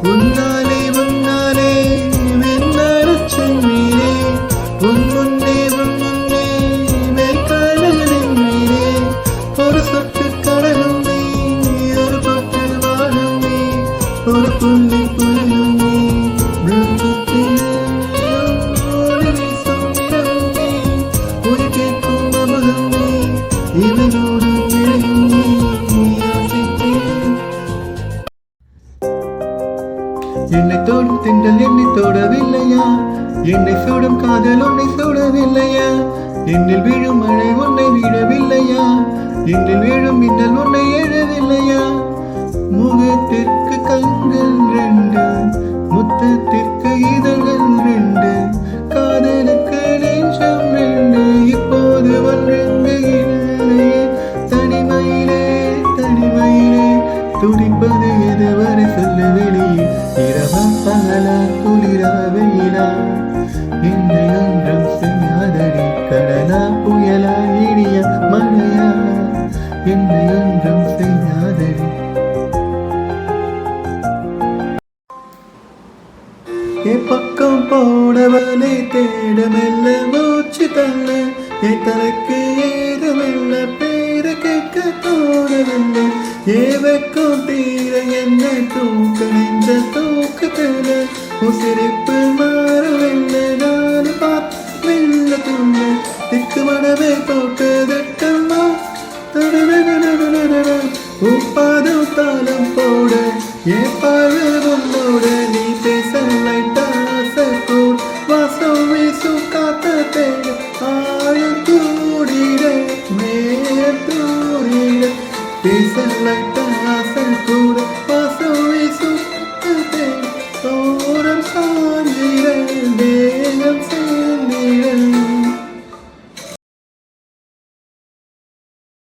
உன்னாலே உன்னாலே வெண்ணாரச் சென்றீரே உன் முன்னே மேற்காலின் மீனே ஒரு சொட்டு கடலும் நீ ஒரு பொட்டு வாழும் நீ ஒரு புள்ளி புயலும் நீ என்னை தோடும் திண்டல் என்னை தோடவில்லையா என்னை சூடும் காதல் உன்னை சூடவில்லையா என்னில் விழும் மழை உன்னை விடவில்லையா என்னில் விழும் மின்னல் உன்னை எழவில்லையா முகத்திற்கு கண்கள் ரெண்டு முத்தத்திற்கு இதழ்கள் ரெண்டு காதலுக்கு நெஞ்சம் ரெண்டு இப்போது ஒன்றெங்கு இல்லையே தனிமையிலே தனிமையிலே துடிப்பது எதுவரை சொல்ல வெளியே இரவா பகலா குளிரா வெயிலா என்னை ஒன்றும் செய்யாதடி கடலா புயலா இடியா மழையா என்னை ஒன்றும் செய்யாதடி பக்கம் போடவனை தேட மெல்ல மூச்சு தள்ள என் தலைக்கு ஏதுமில்ல பேரு கேட்க தோணவில்லை ஏவக்கும் தீர என்ன தூக்க நெஞ்ச தூக்கத்தில் உசிரிப்பு மாறவில்லை நான் பார்த்து வெள்ள துள்ள திக்கு மனவே தோட்டதற்கம்மா உப்பாதும் தாளம் போட என் பார்வை உன்னோட நீ பேச லைட்டாசக்கூட வாசம் வீசும் காத்த தேட ஆழம் தூடிட மேல தூடிட பேச லைட்டாசக்கூட